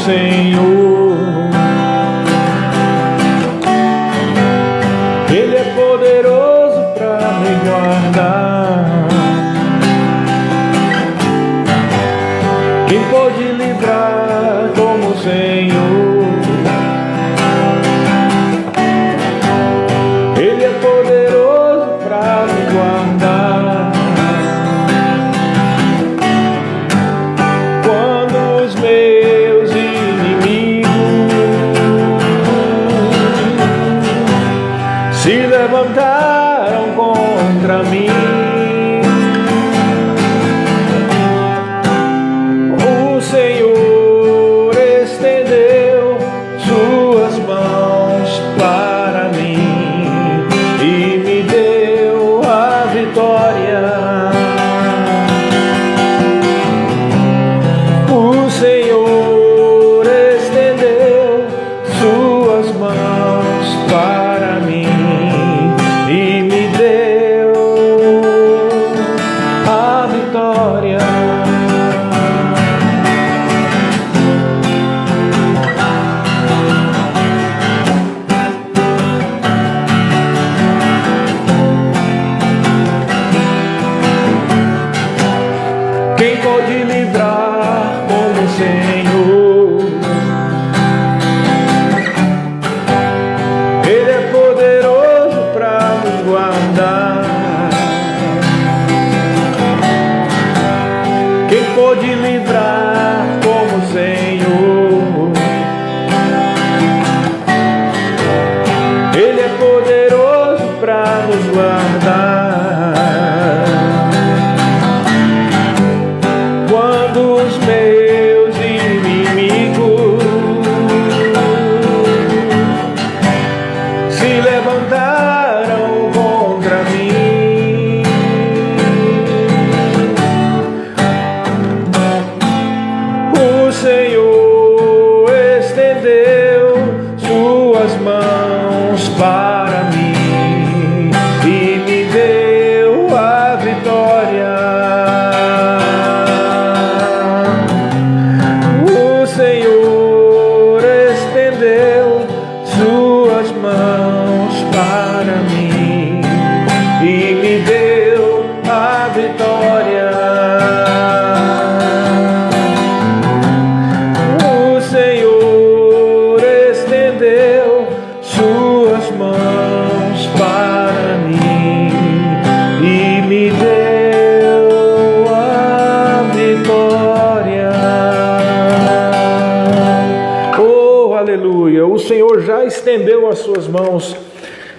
Senhor. Ele é poderoso para me guardar. Quem pode livrar como o Senhor? Ele é poderoso para me guardar. Quando os meus inimigos se levantaram contra mim, o Senhor estendeu suas mãos para mim e me deu a vitória. O Senhor estendeu suas mãos para mim e me deu a vitória. Quem pode livrar como o Senhor? Ele é poderoso para me guardar. Quem pode livrar como o Senhor? Ele é poderoso para nos guardar. Quando os meus inimigos se levantaram contra mim, o Senhor estendeu suas mãos para mim e me deu a vitória. O Senhor estendeu suas mãos para mim e me deu a vitória. O Senhor estendeu suas mãos para mim e me deu a vitória. Oh, aleluia! O Senhor já estendeu as suas mãos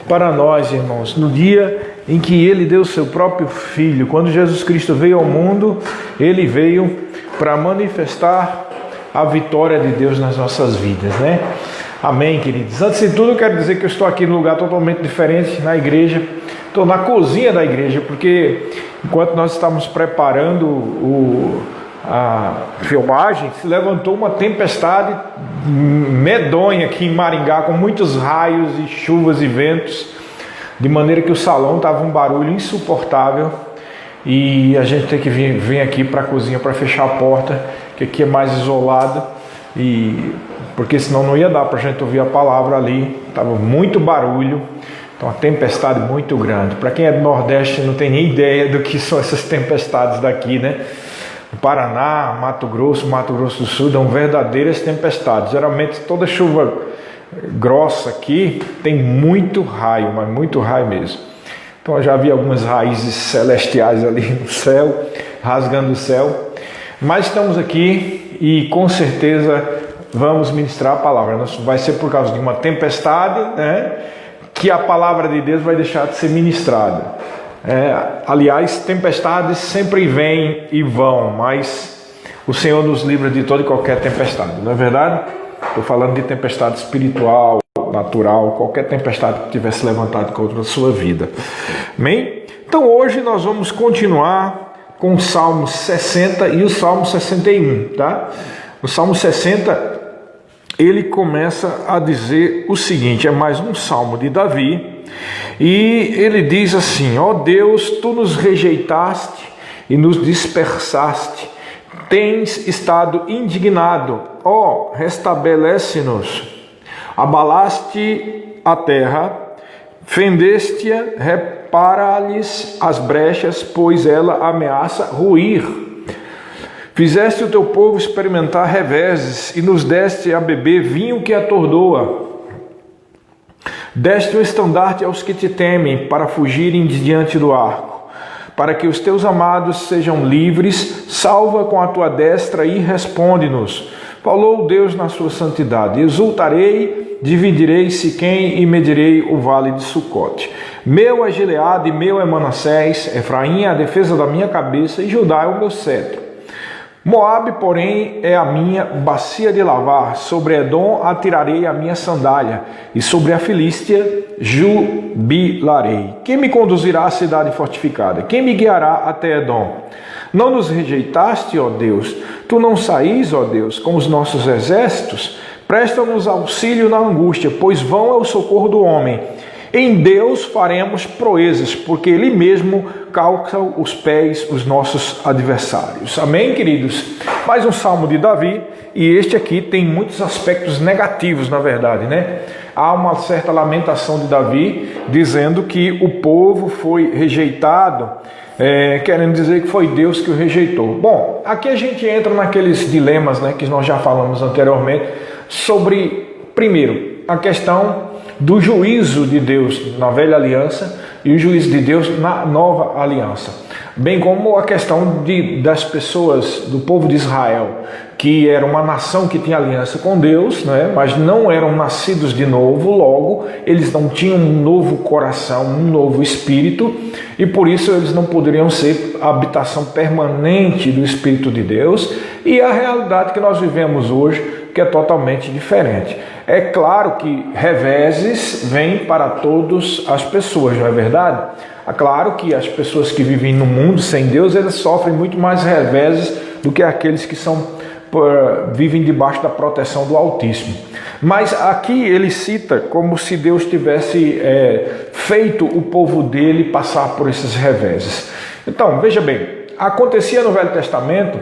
para nós, irmãos, no dia em que Ele deu seu próprio Filho. Quando Jesus Cristo veio ao mundo, Ele veio para manifestar a vitória de Deus nas nossas vidas, né? Amém, queridos? Antes de tudo, eu quero dizer que eu estou aqui num lugar totalmente diferente, na igreja. Estou na cozinha da igreja, porque enquanto nós estávamos preparando a filmagem, se levantou uma tempestade medonha aqui em Maringá, com muitos raios e chuvas e ventos, de maneira que o salão estava um barulho insuportável, e a gente tem que vir aqui para a cozinha para fechar a porta, que aqui é mais isolado, porque senão não ia dar para a gente ouvir a palavra ali, estava muito barulho. Então, uma tempestade muito grande. Para quem é do Nordeste não tem nem ideia do que são essas tempestades daqui, né? No Paraná, Mato Grosso do Sul, dão verdadeiras tempestades. Geralmente toda chuva grossa aqui tem muito raio, mas muito raio mesmo. Então eu já vi algumas raízes celestiais ali no céu, rasgando o céu. Mas estamos aqui e com certeza vamos ministrar a palavra. Vai ser por causa de uma tempestade, né, que a palavra de Deus vai deixar de ser ministrada. Aliás, tempestades sempre vêm e vão, mas o Senhor nos livra de toda e qualquer tempestade, não é verdade? Estou falando de tempestade espiritual, natural, qualquer tempestade que tivesse levantado contra a sua vida. Amém? Então hoje nós vamos continuar com o Salmo 60 e o Salmo 61, tá? O Salmo 60, ele começa a dizer o seguinte, é mais um salmo de Davi, e ele diz assim: ó Deus, tu nos rejeitaste e nos dispersaste, tens estado indignado. Ó, restabelece-nos. Abalaste a terra, fendeste-a, repara-lhes as brechas, pois ela ameaça ruir. Fizeste o teu povo experimentar reveses e nos deste a beber vinho que atordoa. Deste o estandarte aos que te temem para fugirem de diante do arco. Para que os teus amados sejam livres, salva com a tua destra e responde-nos. Falou Deus na sua santidade. Exultarei, dividirei Siquém e medirei o vale de Sucote. Meu é Gileade, meu é Manassés, Efraim é a defesa da minha cabeça e Judá é o meu cetro. Moabe, porém, é a minha bacia de lavar. Sobre Edom atirarei a minha sandália, e sobre a Filístia jubilarei. Quem me conduzirá à cidade fortificada? Quem me guiará até Edom? Não nos rejeitaste, ó Deus? Tu não saís, ó Deus, com os nossos exércitos? Presta-nos auxílio na angústia, pois vão é o socorro do homem. Em Deus faremos proezas, porque Ele mesmo calca os pés os nossos adversários. Amém, queridos? Mais um salmo de Davi, e este aqui tem muitos aspectos negativos, na verdade, né? Há uma certa lamentação de Davi, dizendo que o povo foi rejeitado, querendo dizer que foi Deus que o rejeitou. Bom, aqui a gente entra naqueles dilemas, né, que nós já falamos anteriormente, sobre, primeiro, a questão do juízo de Deus na velha aliança e o juízo de Deus na nova aliança, bem como a questão das pessoas do povo de Israel, que era uma nação que tinha aliança com Deus, né, mas não eram nascidos de novo, logo eles não tinham um novo coração, um novo espírito, e por isso eles não poderiam ser a habitação permanente do Espírito de Deus, e a realidade que nós vivemos hoje, que é totalmente diferente. É claro que reveses vêm para todas as pessoas, não é verdade? É claro que as pessoas que vivem no mundo sem Deus, eles sofrem muito mais reveses do que aqueles que vivem debaixo da proteção do Altíssimo. Mas aqui ele cita como se Deus tivesse feito o povo dele passar por esses reveses. Então, veja bem, acontecia no Velho Testamento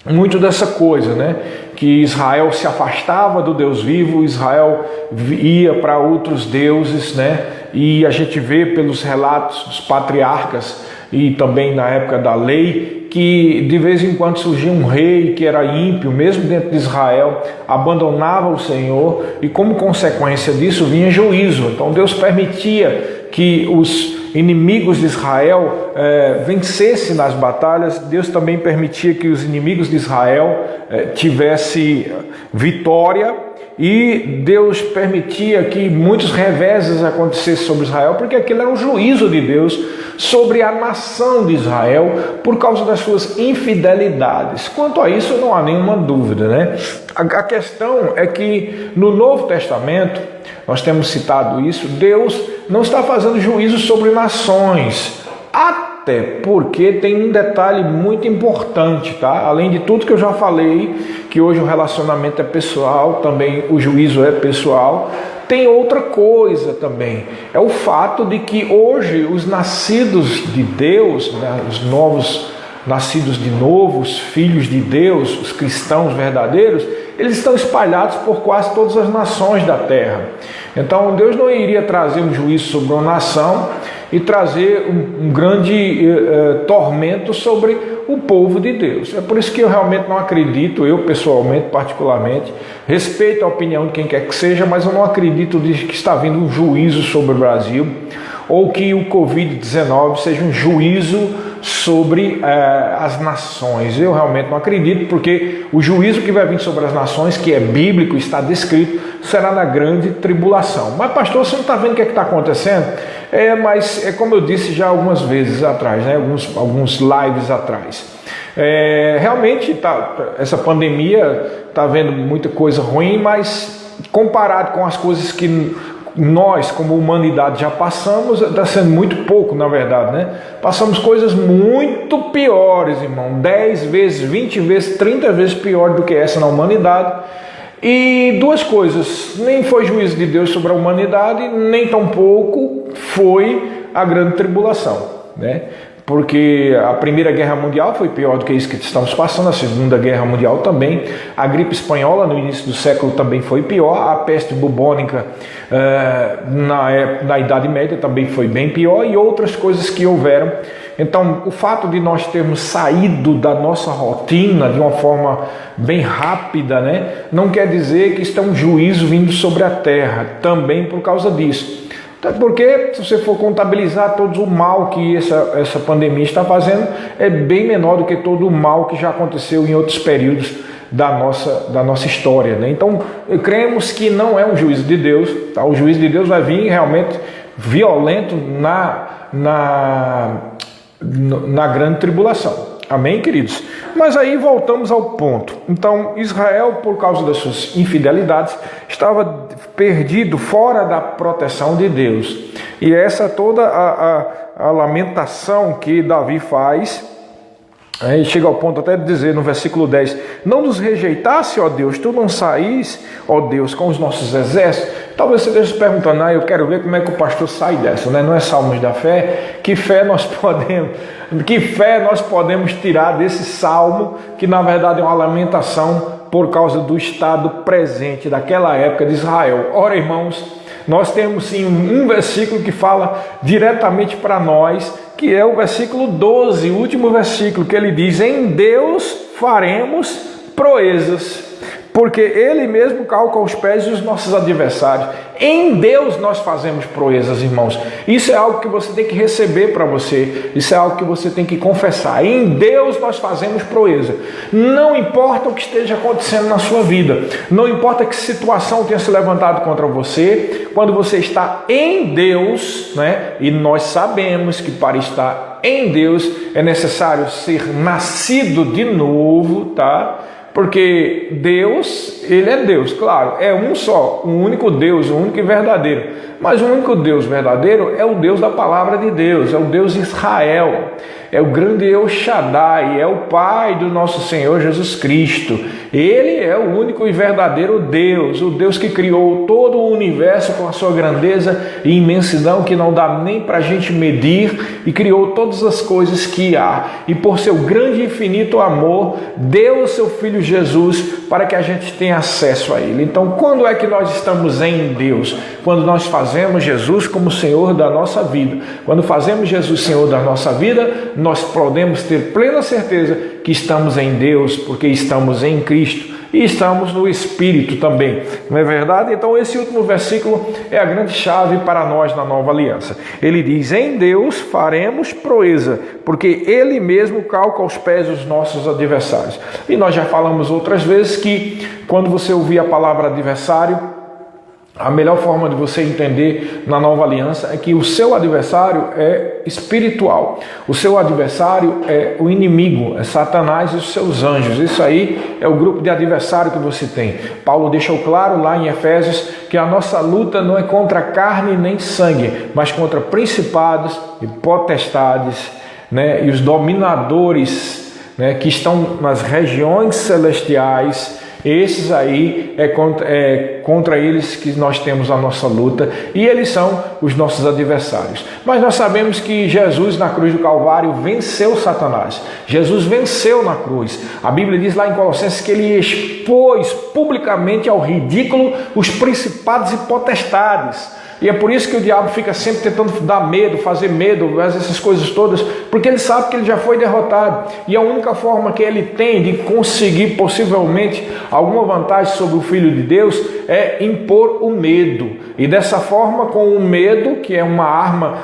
muito dessa coisa, né? Que Israel se afastava do Deus vivo, Israel ia para outros deuses, né? E a gente vê pelos relatos dos patriarcas e também na época da lei, que de vez em quando surgia um rei que era ímpio, mesmo dentro de Israel, abandonava o Senhor e como consequência disso vinha juízo. Então Deus permitia que os inimigos de Israel vencessem nas batalhas. Deus também permitia que os inimigos de Israel tivessem vitória, e Deus permitia que muitos reveses acontecessem sobre Israel, porque aquilo era um juízo de Deus sobre a nação de Israel por causa das suas infidelidades. Quanto a isso não há nenhuma dúvida, né? A questão é que no Novo Testamento, nós temos citado isso, Deus não está fazendo juízo sobre nações, até porque tem um detalhe muito importante, tá? Além de tudo que eu já falei, que hoje o relacionamento é pessoal, também o juízo é pessoal, tem outra coisa também, é o fato de que hoje os nascidos de Deus, né, os novos nascidos de novo, os filhos de Deus, os cristãos verdadeiros, eles estão espalhados por quase todas as nações da terra. Então Deus não iria trazer um juízo sobre uma nação e trazer um grande tormento sobre o povo de Deus. É por isso que eu realmente não acredito, eu pessoalmente, particularmente, respeito a opinião de quem quer que seja, mas eu não acredito que está vindo um juízo sobre o Brasil, ou que o Covid-19 seja um juízo sobre as nações. Eu realmente não acredito, porque o juízo que vai vir sobre as nações, que é bíblico, está descrito, será na grande tribulação. Mas pastor, você não está vendo o que está acontecendo? Mas é como eu disse já algumas vezes atrás, né? alguns lives atrás. Realmente essa pandemia está vendo muita coisa ruim, mas comparado com as coisas que nós, como humanidade, já passamos, está sendo muito pouco, na verdade, né? Passamos coisas muito piores, irmão, 10 vezes, 20 vezes, 30 vezes pior do que essa na humanidade. E duas coisas, nem foi juízo de Deus sobre a humanidade, nem tampouco foi a grande tribulação, né? porque a Primeira Guerra Mundial foi pior do que isso que estamos passando, a Segunda Guerra Mundial também, a gripe espanhola no início do século também foi pior, a peste bubônica na Idade Média também foi bem pior, e outras coisas que houveram. Então, o fato de nós termos saído da nossa rotina de uma forma bem rápida, né, não quer dizer que está um juízo vindo sobre a terra, também por causa disso. Até porque, se você for contabilizar todo o mal que essa pandemia está fazendo, é bem menor do que todo o mal que já aconteceu em outros períodos da nossa história, né? Então, cremos que não é um juízo de Deus, tá? O juízo de Deus vai vir realmente violento na grande tribulação. Amém, queridos? Mas aí voltamos ao ponto. Então, Israel, por causa das suas infidelidades, estava perdido fora da proteção de Deus. E essa toda a lamentação que Davi faz, aí chega ao ponto até de dizer no versículo 10, não nos rejeitasse, ó Deus, tu não saís, ó Deus, com os nossos exércitos. Talvez você esteja se perguntando, eu quero ver como é que o pastor sai dessa, né? Não é Salmos da Fé? Que fé nós podemos tirar desse salmo, que na verdade é uma lamentação por causa do estado presente daquela época de Israel. Ora, irmãos, nós temos sim um versículo que fala diretamente para nós, que é o versículo 12, o último versículo, que ele diz, em Deus faremos proezas, porque Ele mesmo calca os pés dos nossos adversários. Em Deus nós fazemos proezas, irmãos. Isso é algo que você tem que receber para você. Isso é algo que você tem que confessar. Em Deus nós fazemos proeza. Não importa o que esteja acontecendo na sua vida. Não importa que situação tenha se levantado contra você. Quando você está em Deus, né? E nós sabemos que para estar em Deus é necessário ser nascido de novo, tá? Porque Deus, Ele é Deus, claro, é um só, um único Deus, um único e verdadeiro. Mas o único Deus verdadeiro é o Deus da palavra de Deus, é o Deus de Israel, é o grande El Shaddai, é o Pai do nosso Senhor Jesus Cristo. Ele é o único e verdadeiro Deus, o Deus que criou todo o universo com a sua grandeza e imensidão que não dá nem para a gente medir, e criou todas as coisas que há. E por seu grande e infinito amor, deu o seu Filho Jesus para que a gente tenha acesso a Ele. Então, quando é que nós estamos em Deus? Quando nós fazemos Jesus como Senhor da nossa vida. Quando fazemos Jesus Senhor da nossa vida, nós podemos ter plena certeza que estamos em Deus, porque estamos em Cristo e estamos no Espírito também, não é verdade? Então esse último versículo é a grande chave para nós na nova aliança. Ele diz, em Deus faremos proeza, porque Ele mesmo calca os pés dos nossos adversários. E nós já falamos outras vezes que quando você ouvir a palavra adversário, a melhor forma de você entender na nova aliança é que o seu adversário é espiritual. O seu adversário é o inimigo, é Satanás e os seus anjos. Isso aí é o grupo de adversário que você tem. Paulo deixou claro lá em Efésios que a nossa luta não é contra carne nem sangue, mas contra principados e potestades, né, e os dominadores, né, que estão nas regiões celestiais. Esses aí é contra eles que nós temos a nossa luta, e eles são os nossos adversários. Mas nós sabemos que Jesus na cruz do Calvário venceu Satanás. Jesus venceu na cruz. A Bíblia diz lá em Colossenses que ele expôs publicamente ao ridículo os principados e potestades. E é por isso que o diabo fica sempre tentando dar medo, fazer medo, essas coisas todas, porque ele sabe que ele já foi derrotado. E a única forma que ele tem de conseguir possivelmente alguma vantagem sobre o Filho de Deus é impor o medo. E dessa forma, com o medo, que é uma arma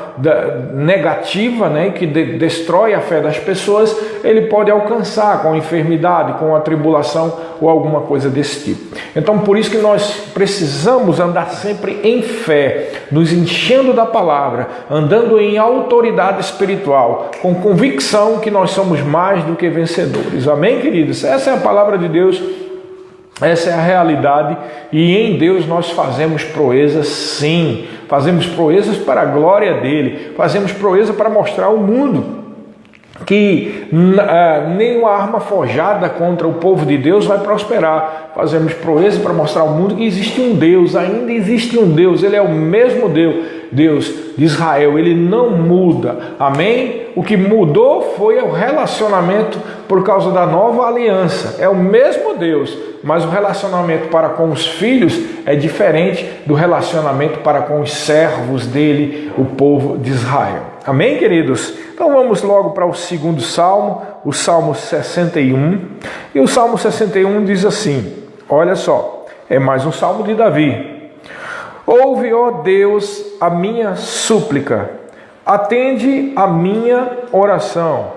negativa, né, que destrói a fé das pessoas, ele pode alcançar com a enfermidade, com a tribulação ou alguma coisa desse tipo. Então, por isso que nós precisamos andar sempre em fé, nos enchendo da palavra, andando em autoridade espiritual, com convicção que nós somos mais do que vencedores. Amém, queridos? Essa é a palavra de Deus, essa é a realidade, e em Deus nós fazemos proezas, sim. Fazemos proezas para a glória dele, fazemos proeza para mostrar ao mundo que nenhuma arma forjada contra o povo de Deus vai prosperar. Fazemos proeza para mostrar ao mundo que existe um Deus, ainda existe um Deus, Ele é o mesmo Deus de Israel, Ele não muda, amém? o que mudou foi o relacionamento por causa da nova aliança. É o mesmo Deus, mas o relacionamento para com os filhos é diferente do relacionamento para com os servos dele, o povo de Israel. Amém, queridos? Então vamos logo para o segundo salmo, o Salmo 61. E o Salmo 61 diz assim, olha só, é mais um salmo de Davi. Ouve, ó Deus, a minha súplica, atende a minha oração.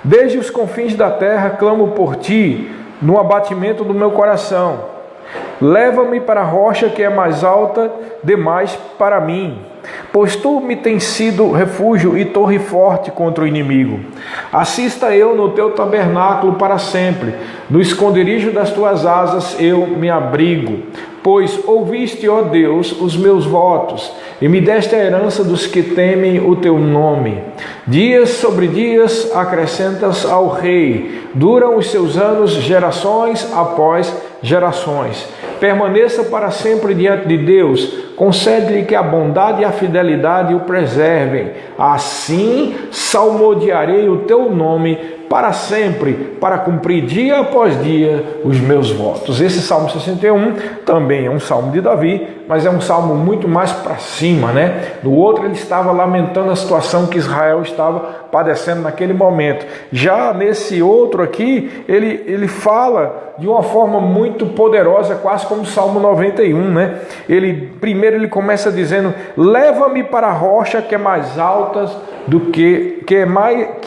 Desde os confins da terra clamo por ti, no abatimento do meu coração. Leva-me para a rocha que é mais alta demais para mim, pois tu me tens sido refúgio e torre forte contra o inimigo. Assista eu no teu tabernáculo para sempre, no esconderijo das tuas asas eu me abrigo. Pois ouviste, ó Deus, os meus votos, e me deste a herança dos que temem o teu nome. Dias sobre dias acrescentas ao rei, duram os seus anos gerações após gerações. Permaneça para sempre diante de Deus, concede-lhe que a bondade e a fidelidade o preservem. Assim salmodiarei o teu nome para sempre, para cumprir dia após dia os meus votos. Esse Salmo 61 também é um salmo de Davi, mas é um salmo muito mais para cima, né? No outro ele estava lamentando a situação que Israel estava padecendo naquele momento. Já nesse outro aqui, ele fala de uma forma muito poderosa, quase como o Salmo 91, né? Primeiro ele começa dizendo, leva-me para a rocha que é mais alta do que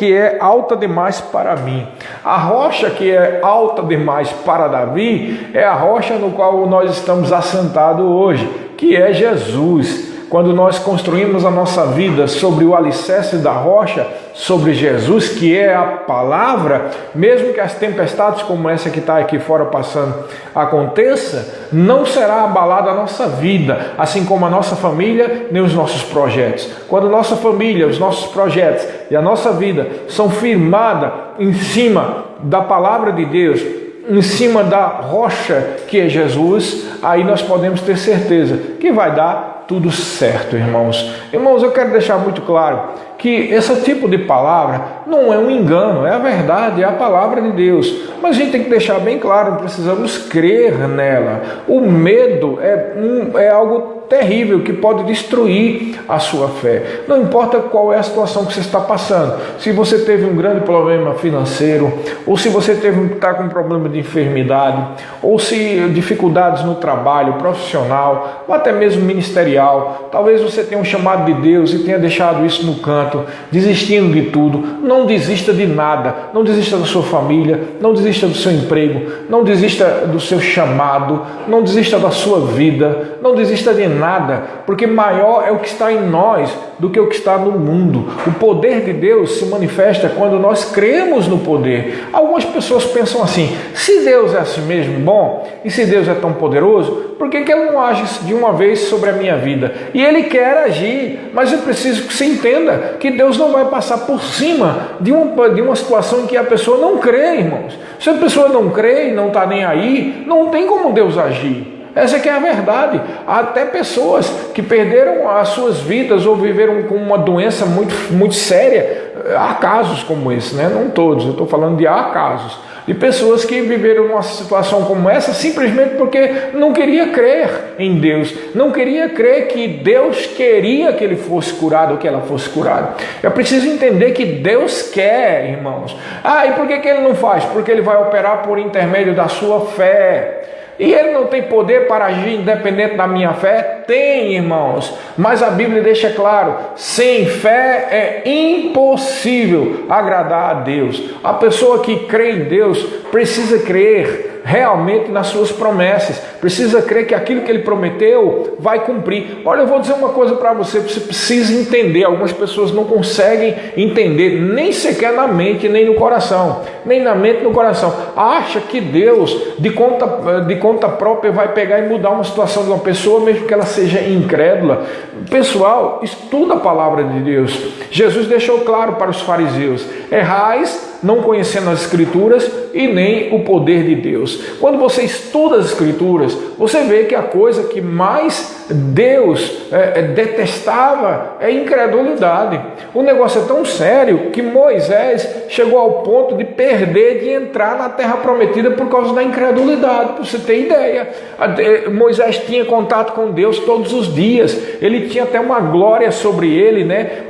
é alta demais para mim. A rocha que é alta demais para Davi é a rocha no qual nós estamos assentados hoje, que é Jesus. Quando nós construímos a nossa vida sobre o alicerce da rocha, sobre Jesus, que é a palavra, mesmo que as tempestades como essa que está aqui fora passando aconteça, não será abalada a nossa vida, assim como a nossa família, nem os nossos projetos. Quando nossa família, os nossos projetos e a nossa vida são firmadas em cima da palavra de Deus, em cima da rocha que é Jesus, aí nós podemos ter certeza que vai dar tudo certo, irmãos. Irmãos, eu quero deixar muito claro que esse tipo de palavra não é um engano, é a verdade, é a palavra de Deus. Mas a gente tem que deixar bem claro, precisamos crer nela. O medo é algo terrível que pode destruir a sua fé. Não importa qual é a situação que você está passando, se você teve um grande problema financeiro, ou se você está com um problema de enfermidade, ou se dificuldades no trabalho profissional, ou até mesmo ministerial, talvez você tenha um chamado de Deus e tenha deixado isso no canto, desistindo de tudo. Não desista de nada, não desista da sua família, não desista do seu emprego, não desista do seu chamado, não desista da sua vida, não desista de nada, porque maior é o que está em nós do que o que está no mundo. O poder de Deus se manifesta quando nós cremos no poder. Algumas pessoas pensam assim, se Deus é assim mesmo bom, e se Deus é tão poderoso, por que Ele não age de uma vez sobre a minha vida? E Ele quer agir, mas eu preciso que você entenda que Deus não vai passar por cima de uma situação em que a pessoa não crê, irmãos. Se a pessoa não crê e não está nem aí, não tem como Deus agir. Essa que é a verdade. Há até pessoas que perderam as suas vidas ou viveram com uma doença muito, muito séria. Há casos como esse, né? Não todos, eu estou falando de há casos. De pessoas que viveram uma situação como essa simplesmente porque não queria crer em Deus. Não queria crer que Deus queria que ele fosse curado ou que ela fosse curada. É preciso entender que Deus quer, irmãos. E por que ele não faz? Porque ele vai operar por intermédio da sua fé. E ele não tem poder para agir independente da minha fé? Tem, irmãos. Mas a Bíblia deixa claro, sem fé é impossível agradar a Deus. A pessoa que crê em Deus precisa crer realmente nas suas promessas, precisa crer que aquilo que ele prometeu vai cumprir. Olha, eu vou dizer uma coisa para você, você precisa entender. Algumas pessoas não conseguem entender, nem sequer na mente, nem no coração, nem na mente, no coração. Acha que Deus, de conta própria, vai pegar e mudar uma situação de uma pessoa, mesmo que ela seja incrédula. Pessoal, estuda a palavra de Deus. Jesus deixou claro para os fariseus, errais não conhecendo as Escrituras e nem o poder de Deus. Quando você estuda as Escrituras, você vê que a coisa que mais Deus detestava é a incredulidade. O negócio é tão sério que Moisés chegou ao ponto de perder de entrar na terra prometida por causa da incredulidade. Para você ter ideia, Moisés tinha contato com Deus todos os dias, ele tinha até uma glória sobre ele, né?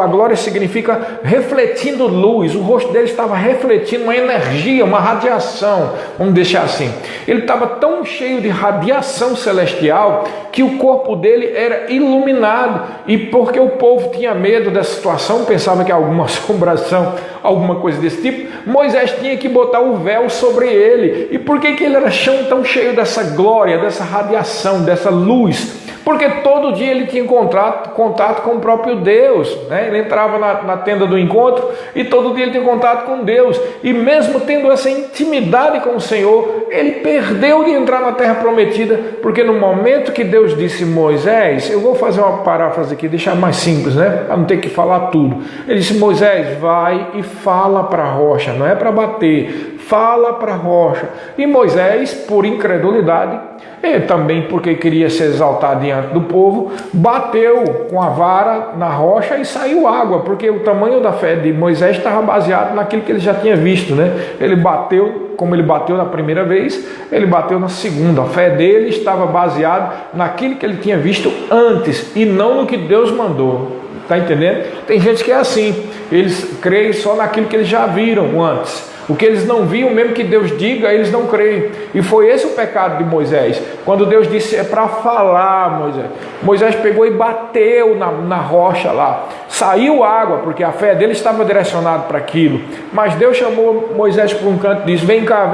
A glória significa refletindo luz, o rosto dele estava refletindo uma energia, uma radiação, vamos deixar assim. Ele estava tão cheio de radiação celestial que o corpo dele era iluminado, e porque o povo tinha medo dessa situação, pensava que alguma assombração, alguma coisa desse tipo, Moisés tinha que botar o véu sobre ele. E por que ele era tão cheio dessa glória, dessa radiação, dessa luz? Porque todo dia ele tinha contato com o próprio Deus, né? Ele entrava na tenda do encontro e todo dia ele tinha contato com Deus. E mesmo tendo essa intimidade com o Senhor, ele perdeu de entrar na terra prometida, porque no momento que Deus disse: Moisés, eu vou fazer uma paráfrase aqui, deixar mais simples, né? Para não ter que falar tudo. Ele disse: Moisés, vai e fala para a rocha, não é para bater, fala para a rocha. E Moisés, por incredulidade, e também porque queria se exaltar diante do povo, bateu com a vara na rocha e saiu água, porque o tamanho da fé de Moisés estava baseado naquilo que ele já tinha visto, né? Ele bateu, como ele bateu na primeira vez, ele bateu na segunda. A fé dele estava baseada naquilo que ele tinha visto antes e não no que Deus mandou. Está entendendo? Tem gente que é assim, eles creem só naquilo que eles já viram antes. O que eles não viam, mesmo que Deus diga, eles não creem. E foi esse o pecado de Moisés. Quando Deus disse: é para falar, Moisés. Moisés pegou e bateu na rocha lá. Saiu água, porque a fé dele estava direcionada para aquilo. Mas Deus chamou Moisés para um canto e disse: vem cá,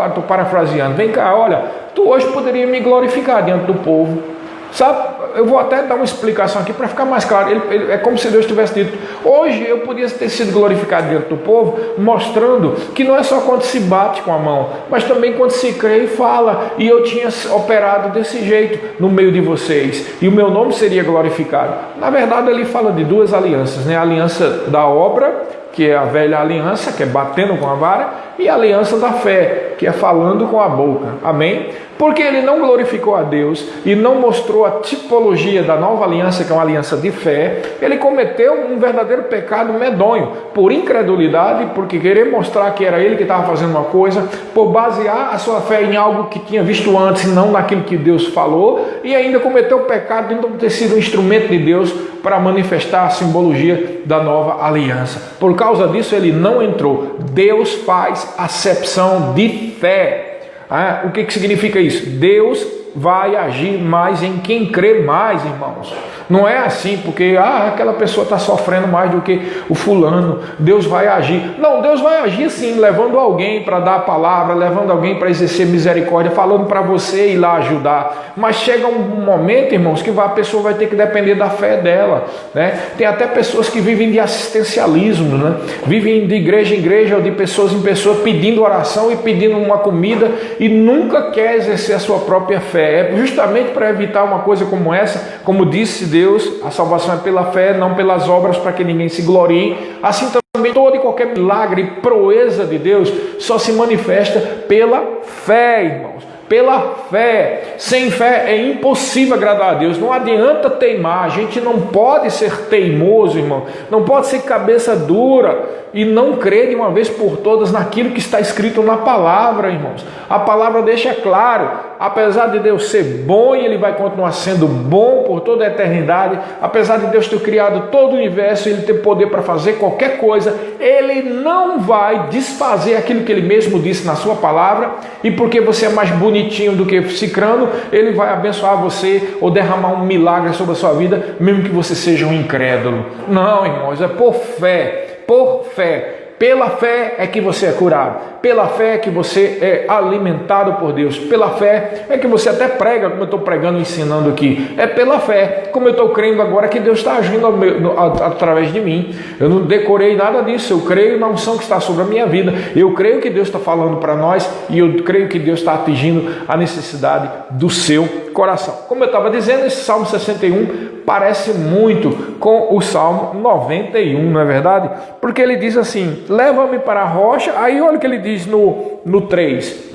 estou parafraseando. Vem cá, olha, tu hoje poderia me glorificar diante do povo. Sabe, eu vou até dar uma explicação aqui para ficar mais claro. É como se Deus tivesse dito: hoje eu podia ter sido glorificado diante do povo, mostrando que não é só quando se bate com a mão, mas também quando se crê e fala. E eu tinha operado desse jeito no meio de vocês, e o meu nome seria glorificado. Na verdade, ele fala de duas alianças, né? A aliança da obra, que é a velha aliança, que é batendo com a vara, e a aliança da fé, que é falando com a boca. Amém? Porque ele não glorificou a Deus e não mostrou a tipologia da nova aliança, que é uma aliança de fé, ele cometeu um verdadeiro pecado medonho, por incredulidade, porque querer mostrar que era ele que estava fazendo uma coisa, por basear a sua fé em algo que tinha visto antes e não naquilo que Deus falou, e ainda cometeu o pecado de não ter sido um instrumento de Deus para manifestar a simbologia da nova aliança. Por causa disso ele não entrou. Deus faz acepção de fé. O que significa isso? Deus vai agir mais em quem crê mais, irmãos. Não é assim porque aquela pessoa está sofrendo mais do que o fulano. Deus vai agir. Não, Deus vai agir sim, levando alguém para dar a palavra, levando alguém para exercer misericórdia, falando para você ir lá ajudar. Mas chega um momento, irmãos, que a pessoa vai ter que depender da fé dela, né? Tem até pessoas que vivem de assistencialismo, né? Vivem de igreja em igreja ou de pessoas em pessoa, pedindo oração e pedindo uma comida e nunca quer exercer a sua própria fé. É justamente para evitar uma coisa como essa, como disse Deus, a salvação é pela fé, não pelas obras, para que ninguém se glorie. Assim também todo e qualquer milagre e proeza de Deus só se manifesta pela fé, irmãos. Pela fé. Sem fé é impossível agradar a Deus. Não adianta teimar. A gente não pode ser teimoso, irmão. Não pode ser cabeça dura e não crer de uma vez por todas naquilo que está escrito na palavra, irmãos. A palavra deixa claro, apesar de Deus ser bom e Ele vai continuar sendo bom por toda a eternidade, apesar de Deus ter criado todo o universo e Ele ter poder para fazer qualquer coisa, Ele não vai desfazer aquilo que Ele mesmo disse na sua palavra, e porque você é mais bonitinho do que cicrano, Ele vai abençoar você ou derramar um milagre sobre a sua vida, mesmo que você seja um incrédulo. Não, irmãos, é por fé. Por fé, pela fé é que você é curado, pela fé é que você é alimentado por Deus, pela fé é que você até prega, como eu estou pregando e ensinando aqui, é pela fé, como eu estou crendo agora que Deus está agindo através de mim. Eu não decorei nada disso, eu creio na unção que está sobre a minha vida, eu creio que Deus está falando para nós e eu creio que Deus está atingindo a necessidade do seu coração. Como eu estava dizendo, esse Salmo 61 parece muito com o Salmo 91, não é verdade? Porque ele diz assim, leva-me para a rocha, aí olha o que ele diz no 3.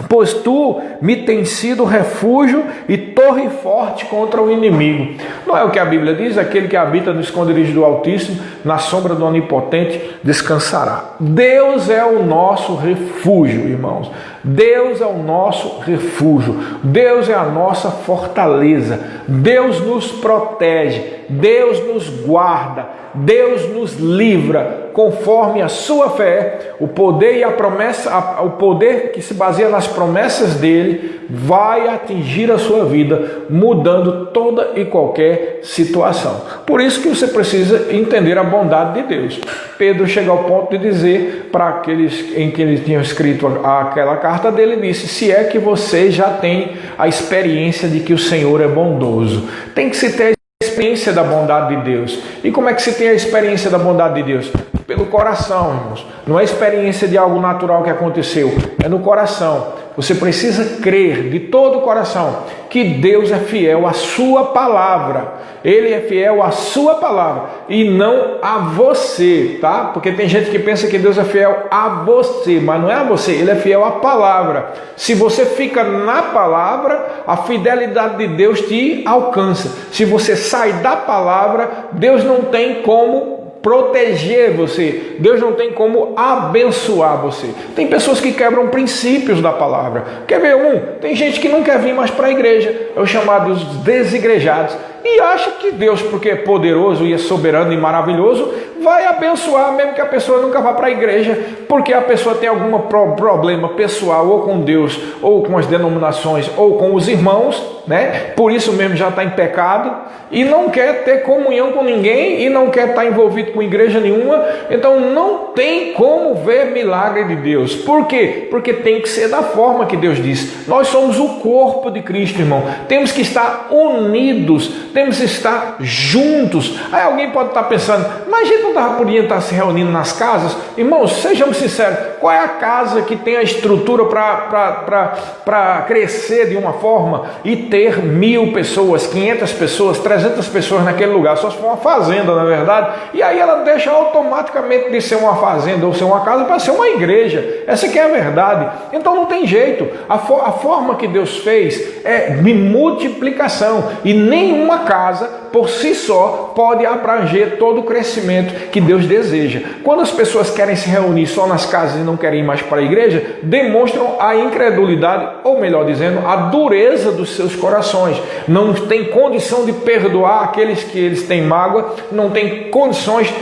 Pois tu me tens sido refúgio e torre forte contra o inimigo. Não é o que a Bíblia diz? Aquele que habita no esconderijo do Altíssimo, na sombra do Onipotente, descansará. Deus é o nosso refúgio, irmãos. Deus é o nosso refúgio. Deus é a nossa fortaleza. Deus nos protege. Deus nos guarda. Deus nos livra conforme a sua fé. O poder e a promessa, o poder que se baseia nas promessas dele vai atingir a sua vida, mudando toda e qualquer situação. Por isso que você precisa entender a bondade de Deus. Pedro chega ao ponto de dizer para aqueles em que ele tinha escrito aquela carta dele, disse, se é que você já tem a experiência de que o Senhor é bondoso. Tem que se ter a experiência da bondade de Deus. E como é que se tem a experiência da bondade de Deus? Pelo coração, irmãos. Não é experiência de algo natural que aconteceu, é no coração. Você precisa crer de todo o coração que Deus é fiel à sua palavra. Ele é fiel à sua palavra e não a você, tá? Porque tem gente que pensa que Deus é fiel a você, mas não é a você, ele é fiel à palavra. Se você fica na palavra, a fidelidade de Deus te alcança. Se você sai da palavra, Deus não tem como proteger você, Deus não tem como abençoar você. Tem pessoas que quebram princípios da palavra. Quer ver tem gente que não quer vir mais para a igreja, é os chamados desigrejados, e acha que Deus, porque é poderoso e é soberano e maravilhoso, vai abençoar mesmo que a pessoa nunca vá para a igreja, porque a pessoa tem algum problema pessoal, ou com Deus, ou com as denominações, ou com os irmãos, né? Por isso mesmo já está em pecado, e não quer ter comunhão com ninguém, e não quer estar envolvido com igreja nenhuma, então não tem como ver milagre de Deus. Por quê? Porque tem que ser da forma que Deus diz. Nós somos o corpo de Cristo, irmão. Temos que estar unidos, temos que estar juntos. Aí alguém pode estar pensando, mas a gente não podia estar se reunindo nas casas? Irmãos, sejamos sinceros, qual é a casa que tem a estrutura para crescer de uma forma e ter 1000 pessoas, 500 pessoas, 300 pessoas naquele lugar? Só se for uma fazenda, na verdade, e aí ela deixa automaticamente de ser uma fazenda ou ser uma casa para ser uma igreja. Essa que é a verdade. Então não tem jeito. A forma que Deus fez é de multiplicação, e nenhuma casa por si só pode abranger todo o crescimento que Deus deseja. Quando as pessoas querem se reunir só nas casas e não querem ir mais para a igreja, demonstram a incredulidade, ou melhor dizendo, a dureza dos seus corações. Não tem condição de perdoar aqueles que eles têm mágoa, não tem condições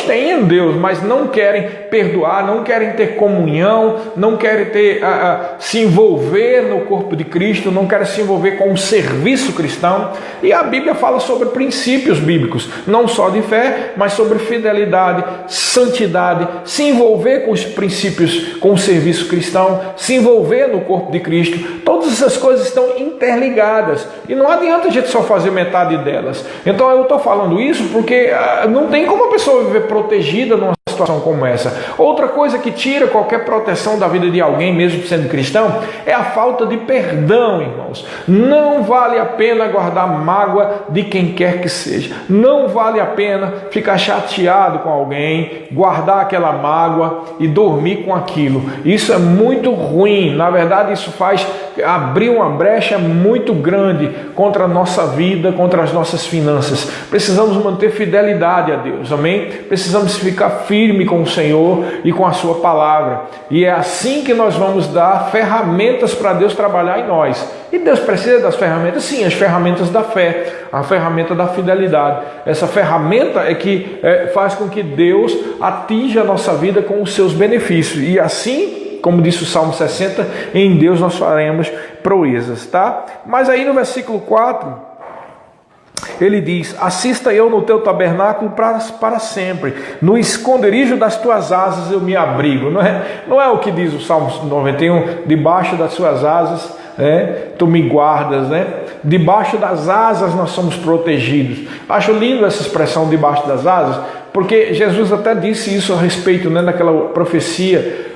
têm em Deus, mas não querem perdoar, não querem ter comunhão, não querem se envolver no corpo de Cristo, não querem se envolver com o serviço cristão. E a Bíblia fala sobre princípios bíblicos, não só de fé, mas sobre fidelidade, santidade, se envolver com os princípios, com o serviço cristão, se envolver no corpo de Cristo. Todas essas coisas estão interligadas e não adianta a gente só fazer metade delas. Então eu estou falando isso porque não tem como a pessoa viver protegida numa situação como essa. Outra coisa que tira qualquer proteção da vida de alguém, mesmo sendo cristão, é a falta de perdão, irmãos. Não vale a pena guardar mágoa de quem quer que seja. Não vale a pena ficar chateado com alguém, guardar aquela mágoa e dormir com aquilo. Isso é muito ruim. Na verdade, isso faz abrir uma brecha muito grande contra a nossa vida, contra as nossas finanças. Precisamos manter fidelidade a Deus, amém? Precisamos ficar firme com o Senhor e com a sua palavra. E é assim que nós vamos dar ferramentas para Deus trabalhar em nós. E Deus precisa das ferramentas? Sim, as ferramentas da fé, a ferramenta da fidelidade. Essa ferramenta é que faz com que Deus atinja a nossa vida com os seus benefícios. E assim, como disse o Salmo 60, em Deus nós faremos proezas, tá? Mas aí no versículo 4, ele diz, assista eu no teu tabernáculo para sempre, no esconderijo das tuas asas eu me abrigo. Não é o que diz o Salmo 91, debaixo das suas asas tu me guardas, debaixo das asas nós somos protegidos. Acho lindo essa expressão, debaixo das asas, porque Jesus até disse isso a respeito daquela profecia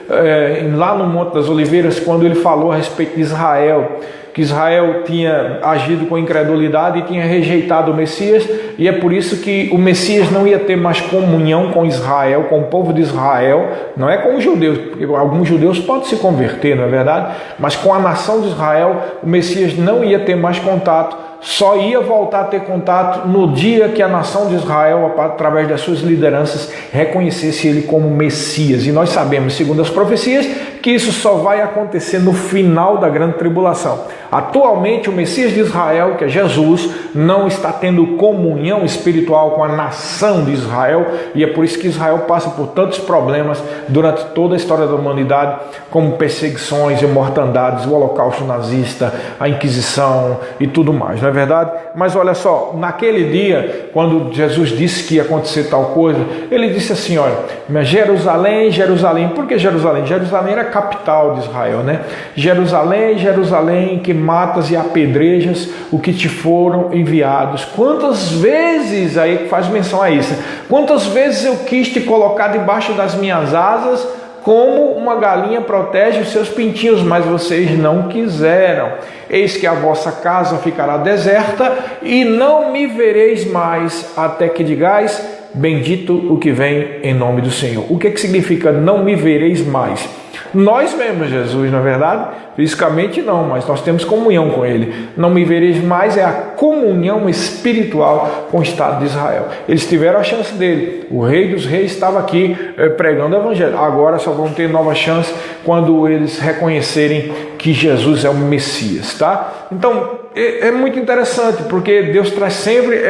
lá no Monte das Oliveiras, quando ele falou a respeito de Israel, que Israel tinha agido com incredulidade e tinha rejeitado o Messias, e é por isso que o Messias não ia ter mais comunhão com Israel, com o povo de Israel, não é com os judeus, porque alguns judeus podem se converter, não é verdade? Mas com a nação de Israel, o Messias não ia ter mais contato, só ia voltar a ter contato no dia que a nação de Israel, através das suas lideranças, reconhecesse ele como Messias. E nós sabemos, segundo as profecias, que isso só vai acontecer no final da grande tribulação. Atualmente, o Messias de Israel, que é Jesus, não está tendo comunhão espiritual com a nação de Israel, e é por isso que Israel passa por tantos problemas durante toda a história da humanidade, como perseguições e mortandades, o holocausto nazista, a Inquisição e tudo mais, não é verdade? Mas olha só, naquele dia, quando Jesus disse que ia acontecer tal coisa, ele disse assim, olha, Jerusalém, Jerusalém. Por que Jerusalém? Jerusalém era a capital de Israel, né? Jerusalém, Jerusalém, que matas e apedrejas o que te foram enviados. Quantas vezes, aí faz menção a isso, quantas vezes eu quis te colocar debaixo das minhas asas, como uma galinha protege os seus pintinhos, mas vocês não quiseram. Eis que a vossa casa ficará deserta e não me vereis mais, até que digais, bendito o que vem em nome do Senhor. O que significa não me vereis mais? Nós vemos Jesus, na verdade, fisicamente não, mas nós temos comunhão com Ele. Não me vereis mais é a comunhão espiritual com o Estado de Israel. Eles tiveram a chance dele. O Rei dos Reis estava aqui pregando o Evangelho. Agora só vão ter nova chance quando eles reconhecerem que Jesus é o Messias, tá? Então, é muito interessante, porque Deus traz sempre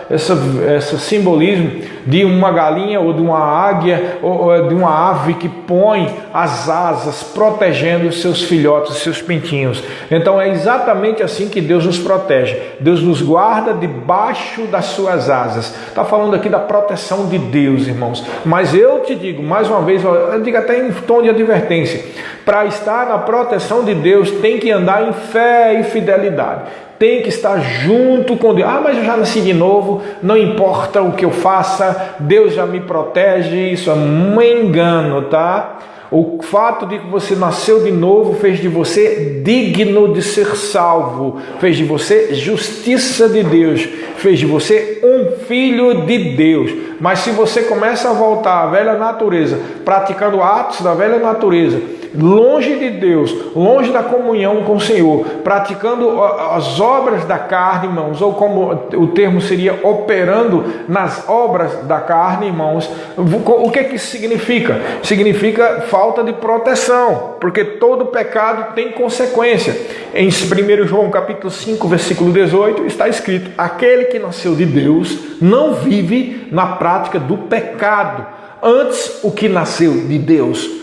esse simbolismo de uma galinha ou de uma águia ou de uma ave que põe as asas protegendo os seus filhotes, os seus pintinhos. Então é exatamente assim que Deus nos protege. Deus nos guarda debaixo das suas asas. Está falando aqui da proteção de Deus, irmãos. Mas eu te digo, mais uma vez, eu digo até em tom de advertência, para estar na proteção de Deus tem que andar em fé e fidelidade. Tem que estar junto com Deus. Ah, mas eu já nasci de novo, não importa o que eu faça, Deus já me protege. Isso é um engano, tá? O fato de que você nasceu de novo fez de você digno de ser salvo, fez de você justiça de Deus, fez de você um filho de Deus. Mas se você começa a voltar à velha natureza, praticando atos da velha natureza, longe de Deus, longe da comunhão com o Senhor, praticando as obras da carne, irmãos, ou como o termo seria, operando nas obras da carne, irmãos, o que isso significa? Significa falta de proteção, porque todo pecado tem consequência. Em 1 João capítulo 5, versículo 18, está escrito: aquele que nasceu de Deus não vive na prática do pecado, antes o que nasceu de Deus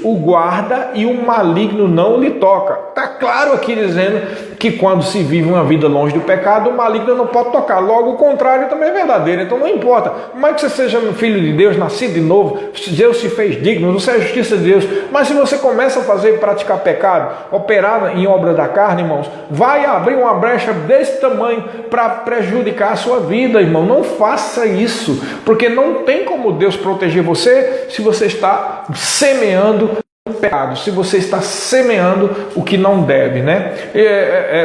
o guarda e o maligno não lhe toca. Está claro aqui dizendo que quando se vive uma vida longe do pecado, o maligno não pode tocar. Logo, o contrário também é verdadeiro. Então não importa, mas que você seja um filho de Deus, nascido de novo, Deus se fez digno, você é a justiça de Deus. Mas se você começa a fazer e praticar pecado, operar em obra da carne, irmãos, vai abrir uma brecha desse tamanho para prejudicar a sua vida, irmão. Não faça isso, porque não tem como Deus proteger você se você está semeando pecado, se você está semeando o que não deve, né?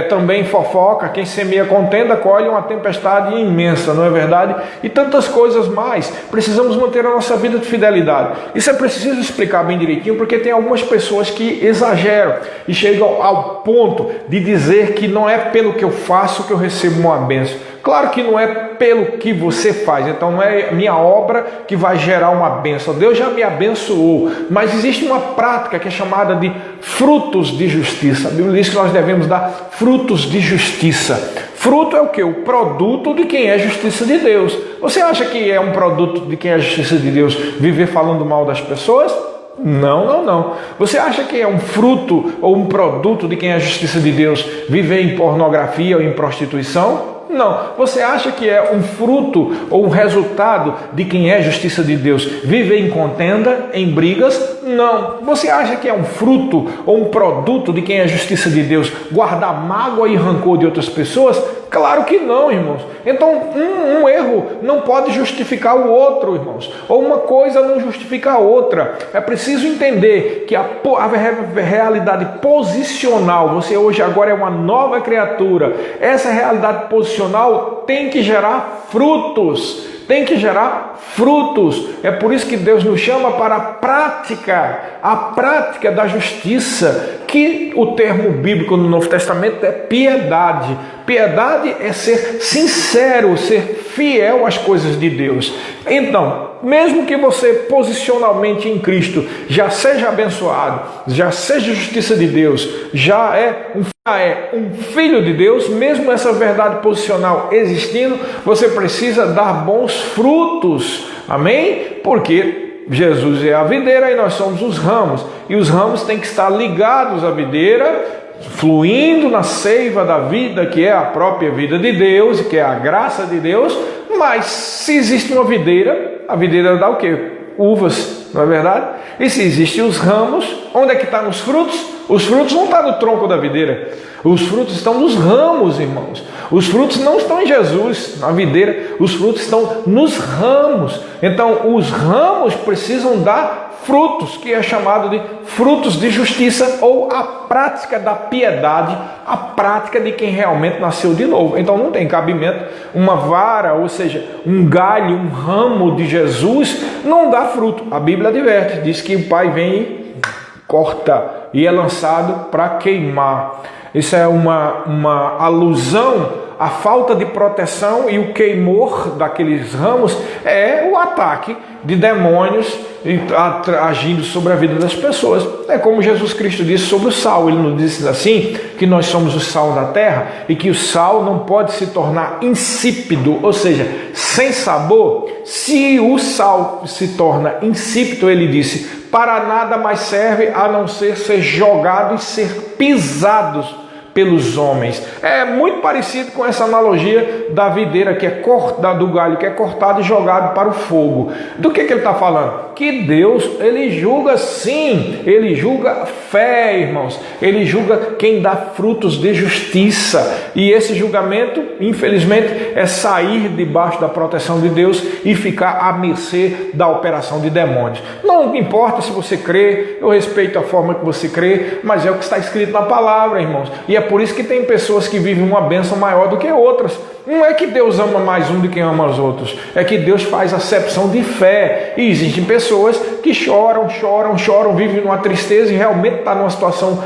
Também fofoca, quem semeia contenda colhe uma tempestade imensa, não é verdade? E tantas coisas mais. Precisamos manter a nossa vida de fidelidade. Isso é preciso explicar bem direitinho, porque tem algumas pessoas que exageram e chegam ao ponto de dizer que não é pelo que eu faço que eu recebo uma bênção. Claro que não é pelo que você faz, então não é minha obra que vai gerar uma bênção. Deus já me abençoou, mas existe uma prática que é chamada de frutos de justiça. A Bíblia diz que nós devemos dar frutos de justiça. Fruto é o quê? O produto de quem é justiça de Deus. Você acha que é um produto de quem é justiça de Deus viver falando mal das pessoas? Não. Você acha que é um fruto ou um produto de quem é a justiça de Deus viver em pornografia ou em prostituição? Não. Você acha que é um fruto ou um resultado de quem é justiça de Deus viver em contenda, em brigas? Não. Você acha que é um fruto ou um produto de quem é justiça de Deus guardar mágoa e rancor de outras pessoas? Claro que não, irmãos. Então, um erro não pode justificar o outro, irmãos. Ou uma coisa não justifica a outra. É preciso entender que a realidade posicional, você hoje agora é uma nova criatura. Essa realidade posicional tem que gerar frutos. Tem que gerar frutos. É por isso que Deus nos chama para a prática da justiça, que o termo bíblico no Novo Testamento é piedade. Piedade é ser sincero, ser fiel às coisas de Deus. Então, mesmo que você posicionalmente em Cristo já seja abençoado, já seja justiça de Deus, já é um filho de Deus, mesmo essa verdade posicional existindo, você precisa dar bons frutos. Amém? Porque Jesus é a videira e nós somos os ramos. E os ramos têm que estar ligados à videira, fluindo na seiva da vida, que é a própria vida de Deus, que é a graça de Deus. Mas se existe uma videira, a videira dá o quê? Uvas, não é verdade? E se existem os ramos, onde é que estão os frutos? Os frutos não estão no tronco da videira. Os frutos estão nos ramos, irmãos. Os frutos não estão em Jesus, na videira. Os frutos estão nos ramos. Então, os ramos precisam dar frutos, que é chamado de frutos de justiça, ou a prática da piedade, a prática de quem realmente nasceu de novo. Então não tem cabimento uma vara, ou seja, um galho, um ramo de Jesus não dá fruto. A Bíblia adverte, diz que o Pai vem e corta e é lançado para queimar. Isso é uma alusão à falta de proteção, e o queimor daqueles ramos é o ataque de demônios agindo sobre a vida das pessoas. É como Jesus Cristo disse sobre o sal. Ele nos disse assim, que nós somos o sal da terra e que o sal não pode se tornar insípido, ou seja, sem sabor. Se o sal se torna insípido, ele disse, para nada mais serve a não ser jogado e ser pisados pelos homens. É muito parecido com essa analogia da videira que é cortada, do galho que é cortado e jogado para o fogo. Do que ele está falando? Que Deus, ele julga sim, ele julga fé, irmãos. Ele julga quem dá frutos de justiça. E esse julgamento, infelizmente, é sair debaixo da proteção de Deus e ficar à mercê da operação de demônios. Não importa se você crê, eu respeito a forma que você crê, mas é o que está escrito na palavra, irmãos. E é por isso que tem pessoas que vivem uma bênção maior do que outras. Não é que Deus ama mais um do que ama os outros, é que Deus faz acepção de fé. E existem pessoas que choram, vivem numa tristeza e realmente estão numa situação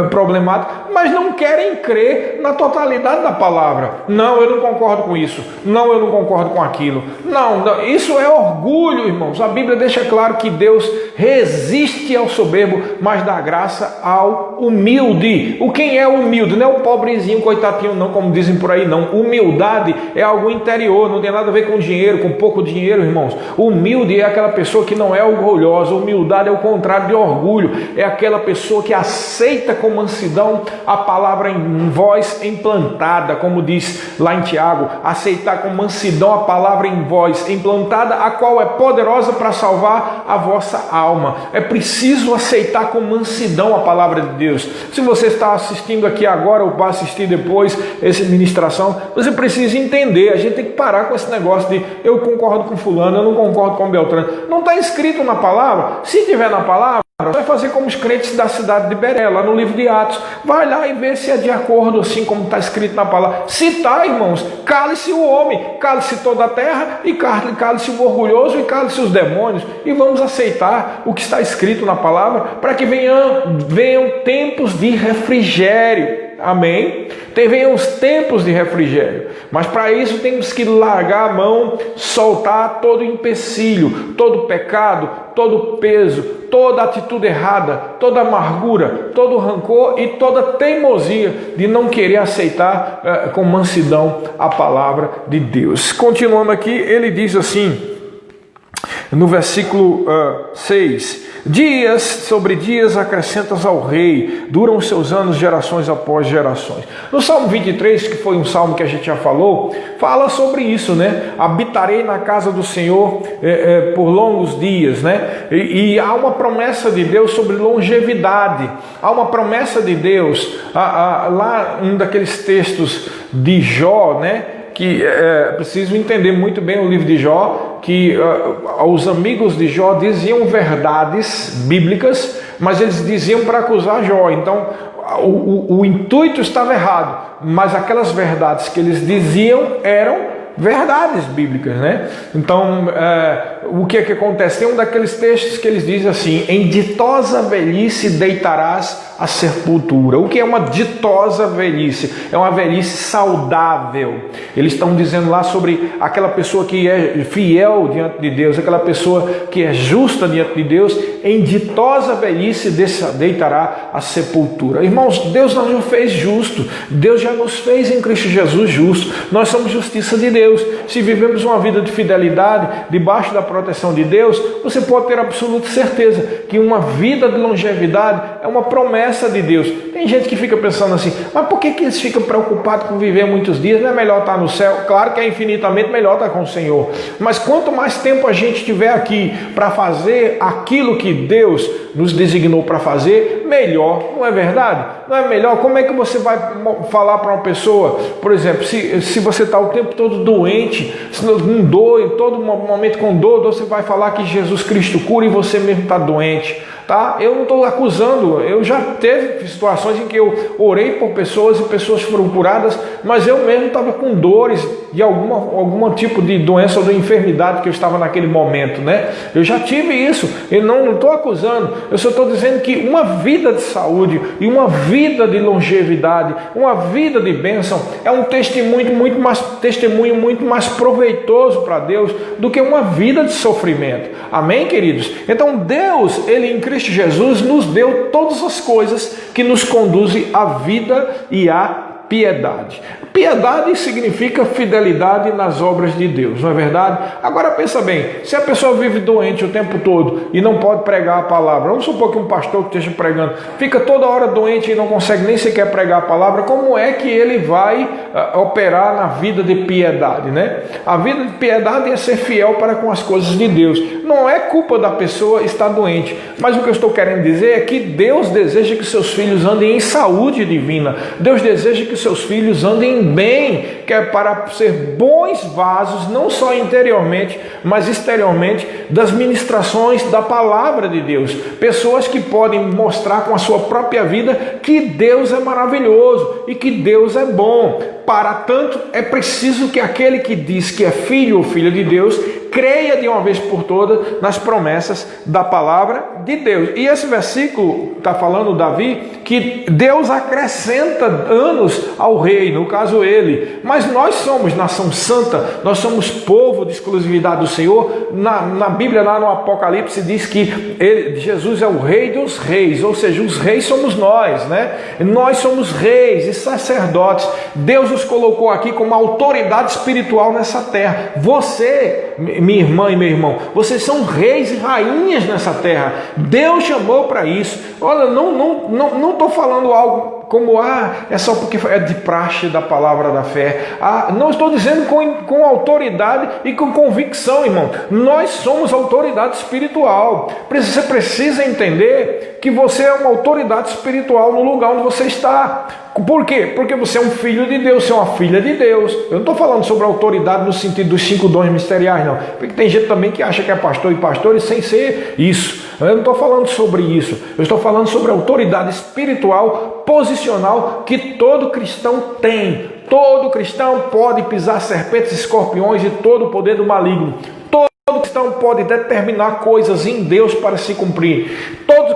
problemática, mas não querem crer na totalidade da palavra. Não, eu não concordo com isso. Não, eu não concordo com aquilo. Não, isso é orgulho, irmãos. A Bíblia deixa claro que Deus resiste ao soberbo, mas dá graça ao humilde. Quem é humilde? Não é o pobrezinho, coitadinho, não, como dizem por aí, não. Humildade é algo interior, não tem nada a ver com dinheiro, com pouco dinheiro, irmãos. Humilde é aquela pessoa que não é orgulhosa. Humildade é o contrário de orgulho. É aquela pessoa que aceita com mansidão a palavra em voz implantada, como diz lá em Tiago, aceitar com mansidão a palavra em voz implantada, a qual é poderosa para salvar a vossa alma. É preciso aceitar com mansidão a palavra de Deus. Se você está assistindo aqui agora ou vai assistir depois essa ministração, você precisa entender, a gente tem que parar com esse negócio de eu concordo com fulano, eu não concordo com Beltrano. Não está escrito na palavra. Se tiver na palavra, vai fazer como os crentes da cidade de Beré, lá no livro de Atos. Vai lá e vê se é de acordo assim como está escrito na palavra. Se está, irmãos, cale-se o homem, cale-se toda a terra, e cale-se o orgulhoso, e cale-se os demônios, e vamos aceitar o que está escrito na palavra, para que venham tempos de refrigério. Amém? Venham os tempos de refrigério. Mas para isso temos que largar a mão, soltar todo empecilho, todo pecado, todo peso, toda atitude errada, toda amargura, todo rancor e toda teimosia de não querer aceitar com mansidão a palavra de Deus. Continuando aqui, ele diz assim, No versículo 6, dias sobre dias acrescentas ao rei, duram os seus anos gerações após gerações. No Salmo 23, que foi um salmo que a gente já falou, fala sobre isso, né? Habitarei na casa do Senhor por longos dias, né? E há uma promessa de Deus sobre longevidade, há uma promessa de Deus, lá um daqueles textos de Jó, né? Que preciso entender muito bem o livro de Jó, que os amigos de Jó diziam verdades bíblicas, mas eles diziam para acusar Jó. Então o intuito estava errado, mas aquelas verdades que eles diziam eram verdades bíblicas, né? Então, o que é que acontece? Tem um daqueles textos que eles dizem assim: em ditosa velhice deitarás a sepultura. O que é uma ditosa velhice? É uma velhice saudável. Eles estão dizendo lá sobre aquela pessoa que é fiel diante de Deus, aquela pessoa que é justa diante de Deus, em ditosa velhice deitará a sepultura. Irmãos, Deus não nos fez justo, Deus já nos fez em Cristo Jesus justo. Nós somos justiça de Deus. Se vivemos uma vida de fidelidade, debaixo da proteção de Deus, você pode ter absoluta certeza que uma vida de longevidade é uma promessa de Deus. Tem gente que fica pensando assim: mas por que eles ficam preocupados com viver muitos dias? Não é melhor estar no céu? Claro que é infinitamente melhor estar com o Senhor, mas quanto mais tempo a gente tiver aqui para fazer aquilo que Deus nos designou para fazer, melhor, não é verdade? Não é melhor? Como é que você vai falar para uma pessoa, por exemplo, se você está o tempo todo doente, com dor, em todo momento com dor, você vai falar que Jesus Cristo cura e você mesmo está doente? Tá? Eu não estou acusando, eu já teve situações em que eu orei por pessoas e pessoas foram curadas, mas eu mesmo estava com dores de algum tipo de doença ou de enfermidade que eu estava naquele momento, né? Eu já tive isso, eu não estou acusando, eu só estou dizendo que uma vida de saúde e uma vida de longevidade, uma vida de bênção é um testemunho muito mais proveitoso para Deus do que uma vida de sofrimento. Amém, queridos? Então Deus, Ele em Cristo Jesus nos deu todas as coisas que nos conduzem à vida e à piedade. Piedade significa fidelidade nas obras de Deus, não é verdade? Agora pensa bem, se a pessoa vive doente o tempo todo e não pode pregar a palavra, vamos supor que um pastor que esteja pregando fica toda hora doente e não consegue nem sequer pregar a palavra, como é que ele vai operar na vida de piedade, né? A vida de piedade é ser fiel para com as coisas de Deus. Não é culpa da pessoa estar doente, mas o que eu estou querendo dizer é que Deus deseja que seus filhos andem em saúde divina. Deus deseja que seus filhos andem bem, que é para ser bons vasos, não só interiormente, mas exteriormente, das ministrações da palavra de Deus. Pessoas que podem mostrar com a sua própria vida que Deus é maravilhoso e que Deus é bom. Para tanto, é preciso que aquele que diz que é filho ou filha de Deus creia de uma vez por todas nas promessas da palavra de Deus. E esse versículo está falando, Davi, que Deus acrescenta anos ao rei, no caso ele. Mas nós somos nação santa, nós somos povo de exclusividade do Senhor. Na Bíblia, lá no Apocalipse, diz que Jesus é o rei dos reis, ou seja, os reis somos nós, né? Nós somos reis e sacerdotes. Deus nos colocou aqui como autoridade espiritual nessa terra. Você, minha irmã e meu irmão, vocês são reis e rainhas nessa terra. Deus chamou para isso. Olha, não estou falando algo como, é só porque é de praxe da palavra da fé. Não estou dizendo com autoridade e com convicção, irmão. Nós somos autoridade espiritual. Você precisa entender que você é uma autoridade espiritual no lugar onde você está. Por quê? Porque você é um filho de Deus, você é uma filha de Deus. Eu não estou falando sobre autoridade no sentido dos 5 dons ministeriais, não. Porque tem gente também que acha que é pastor e pastores sem ser isso. Eu não estou falando sobre isso. Eu estou falando sobre a autoridade espiritual, posicional, que todo cristão tem. Todo cristão pode pisar serpentes, escorpiões e todo o poder do maligno. Todo cristão pode determinar coisas em Deus para se cumprir. Todo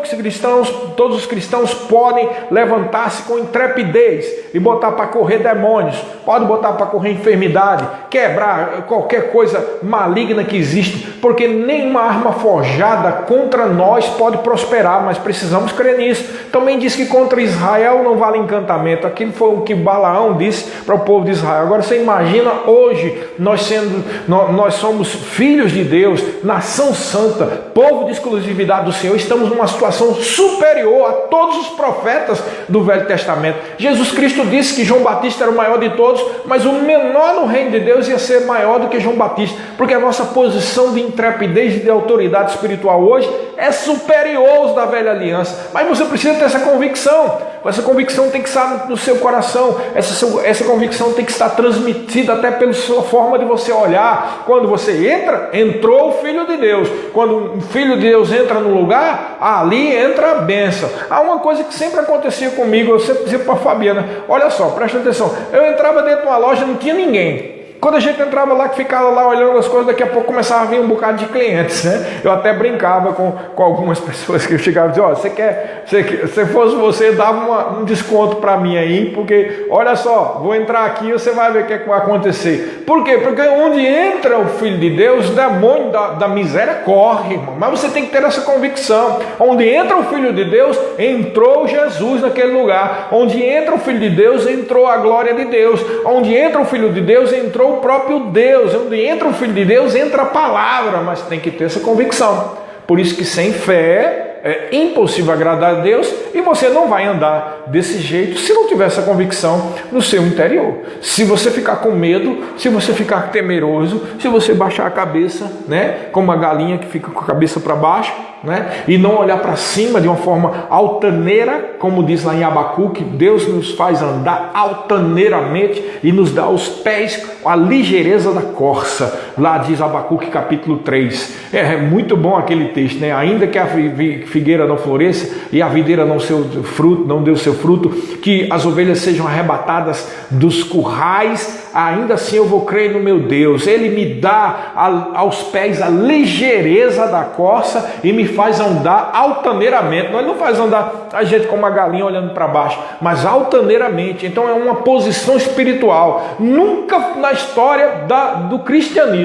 todos os cristãos podem levantar-se com intrepidez e botar para correr demônios, pode botar para correr enfermidade, quebrar qualquer coisa maligna que existe, porque nenhuma arma forjada contra nós pode prosperar, mas precisamos crer nisso. Também diz que contra Israel não vale encantamento. Aquilo foi o que Balaão disse para o povo de Israel. Agora você imagina hoje, nós somos filhos de Deus, nação santa, povo de exclusividade do Senhor, estamos numa situação superior a todos os profetas do Velho Testamento. Jesus Cristo disse que João Batista era o maior de todos, mas o menor no reino de Deus ia ser maior do que João Batista, porque a nossa posição de intrepidez e de autoridade espiritual hoje é superior aos da velha aliança. Mas você precisa ter essa convicção. Essa convicção tem que estar no seu coração. Essa convicção tem que estar transmitida até pela sua forma de você olhar. Quando você entrou o Filho de Deus. Quando o Filho de Deus entra no lugar, ali entra a bênção. Há uma coisa que sempre acontecia comigo, eu sempre dizia para a Fabiana, olha só, presta atenção, eu entrava dentro de uma loja e não tinha ninguém. Quando a gente entrava lá, que ficava lá olhando as coisas, daqui a pouco começava a vir um bocado de clientes, né? Eu até brincava com algumas pessoas que chegavam e diziam, ó, se fosse você, dava um desconto para mim aí, porque, olha só, vou entrar aqui e você vai ver o que vai acontecer. Por quê? Porque onde entra o Filho de Deus, o demônio da miséria corre, irmão. Mas você tem que ter essa convicção. Onde entra o Filho de Deus, entrou Jesus naquele lugar. Onde entra o Filho de Deus, entrou a glória de Deus. Onde entra o Filho de Deus, entrou o próprio Deus. Onde entra o Filho de Deus, entra a palavra, mas tem que ter essa convicção. Por isso que sem fé é impossível agradar a Deus, e você não vai andar desse jeito se não tiver essa convicção no seu interior. Se você ficar com medo, se você ficar temeroso, se você baixar a cabeça, né, como uma galinha que fica com a cabeça para baixo, né, e não olhar para cima de uma forma altaneira, como diz lá em Abacuque, Deus nos faz andar altaneiramente e nos dá aos pés a ligeireza da corça. Lá diz Abacuque capítulo 3. É muito bom aquele texto, né? Ainda que a figueira não floresça e a videira não dê o seu fruto, que as ovelhas sejam arrebatadas dos currais, ainda assim eu vou crer no meu Deus. Ele me dá aos pés a ligeireza da corça e me faz andar altaneiramente. Ele não faz andar a gente como uma galinha olhando para baixo, mas altaneiramente. Então é uma posição espiritual. Nunca na história do cristianismo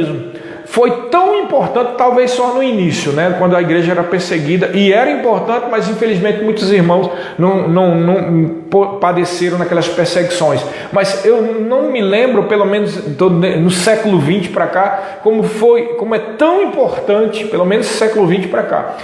foi tão importante, talvez só no início, né, quando a igreja era perseguida, e era importante, mas infelizmente muitos irmãos não padeceram naquelas perseguições. Mas eu não me lembro, pelo menos no século XX para cá, como é tão importante, pelo menos no século XX para cá,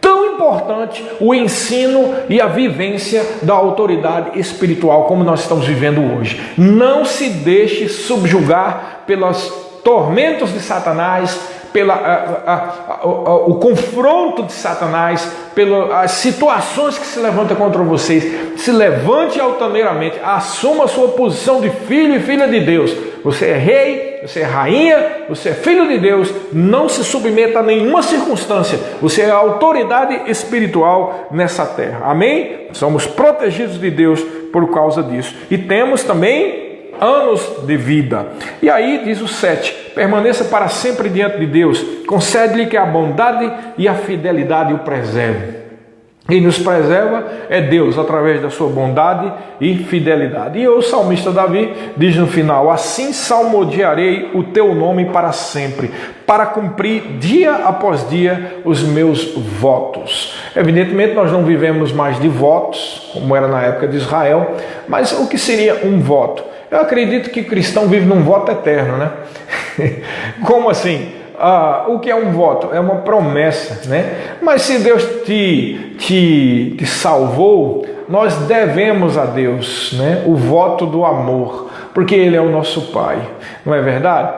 tão importante o ensino e a vivência da autoridade espiritual como nós estamos vivendo hoje. Não se deixe subjugar pelos tormentos de Satanás, o confronto de Satanás, pelas situações que se levantam contra vocês. Se levante altaneiramente, assuma a sua posição de filho e filha de Deus. Você é rei, você é rainha, você é filho de Deus. Não se submeta a nenhuma circunstância. Você é a autoridade espiritual nessa terra. Amém? Somos protegidos de Deus por causa disso. E temos também anos de vida. E aí diz o 7, permaneça para sempre diante de Deus, concede-lhe que a bondade e a fidelidade o preservem. Quem nos preserva é Deus, através da sua bondade e fidelidade. E o salmista Davi diz no final, assim salmodiarei o teu nome para sempre, para cumprir dia após dia os meus votos. Evidentemente nós não vivemos mais de votos, como era na época de Israel, mas o que seria um voto? Eu acredito que o cristão vive num voto eterno, né? Como assim? O que é um voto? É uma promessa, né? Mas se Deus te salvou, nós devemos a Deus, né, o voto do amor, porque Ele é o nosso Pai, não é verdade?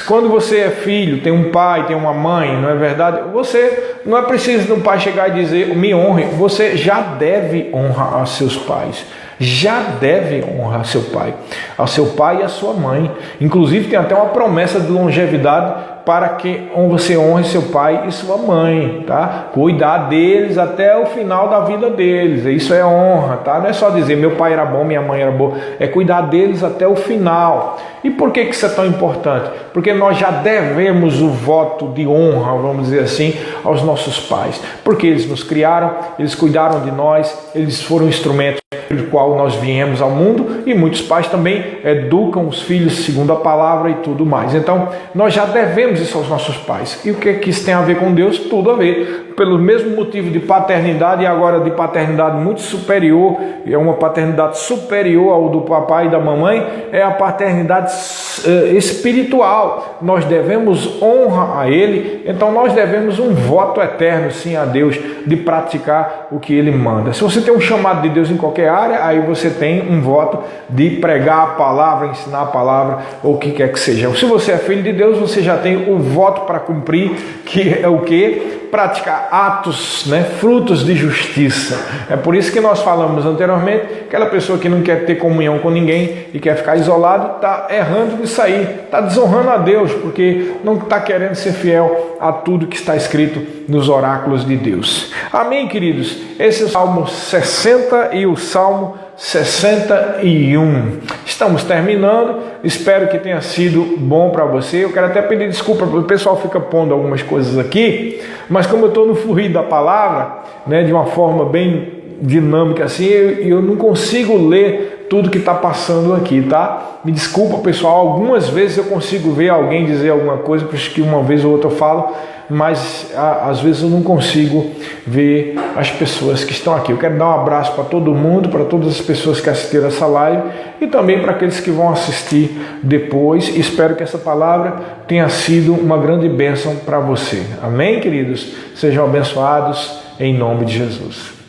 Quando você é filho, tem um pai, tem uma mãe, não é verdade? Você não é preciso de um pai chegar e dizer, me honre, você já deve honrar a seus pais. Já deve honrar ao seu pai e a sua mãe. Inclusive tem até uma promessa de longevidade para que você honre seu pai e sua mãe, tá? Cuidar deles até o final da vida deles, isso é honra, tá? Não é só dizer meu pai era bom, minha mãe era boa, é cuidar deles até o final. E por que isso é tão importante? Porque nós já devemos o voto de honra, vamos dizer assim, aos nossos pais, porque eles nos criaram, eles cuidaram de nós, eles foram instrumentos pelo qual nós viemos ao mundo, e muitos pais também educam os filhos segundo a palavra e tudo mais. Então, nós já devemos isso aos nossos pais. E o que isso tem a ver com Deus? Tudo a ver. Pelo mesmo motivo de paternidade, e agora de paternidade muito superior, é uma paternidade superior ao do papai e da mamãe, é a paternidade espiritual. Nós devemos honra a Ele, então nós devemos um voto eterno, sim, a Deus, de praticar o que Ele manda. Se você tem um chamado de Deus em qualquer área, aí você tem um voto de pregar a palavra, ensinar a palavra, ou o que quer que seja. Se você é filho de Deus, você já tem o voto para cumprir, que é o quê? Praticar atos, frutos de justiça. É por isso que nós falamos anteriormente, aquela pessoa que não quer ter comunhão com ninguém e quer ficar isolado, está errando nisso aí, está desonrando a Deus, porque não está querendo ser fiel a tudo que está escrito nos oráculos de Deus. Amém, queridos? Esse é o Salmo 60 e o Salmo 61. Estamos terminando, espero que tenha sido bom para você. Eu quero até pedir desculpa, porque o pessoal fica pondo algumas coisas aqui, mas como eu estou no fluir da palavra, de uma forma bem dinâmica assim, eu não consigo ler tudo que está passando aqui, tá? Me desculpa, pessoal, algumas vezes eu consigo ver alguém dizer alguma coisa, por isso que uma vez ou outra eu falo, mas às vezes eu não consigo ver as pessoas que estão aqui. Eu quero dar um abraço para todo mundo, para todas as pessoas que assistiram essa live e também para aqueles que vão assistir depois. Espero que essa palavra tenha sido uma grande bênção para você. Amém, queridos? Sejam abençoados em nome de Jesus.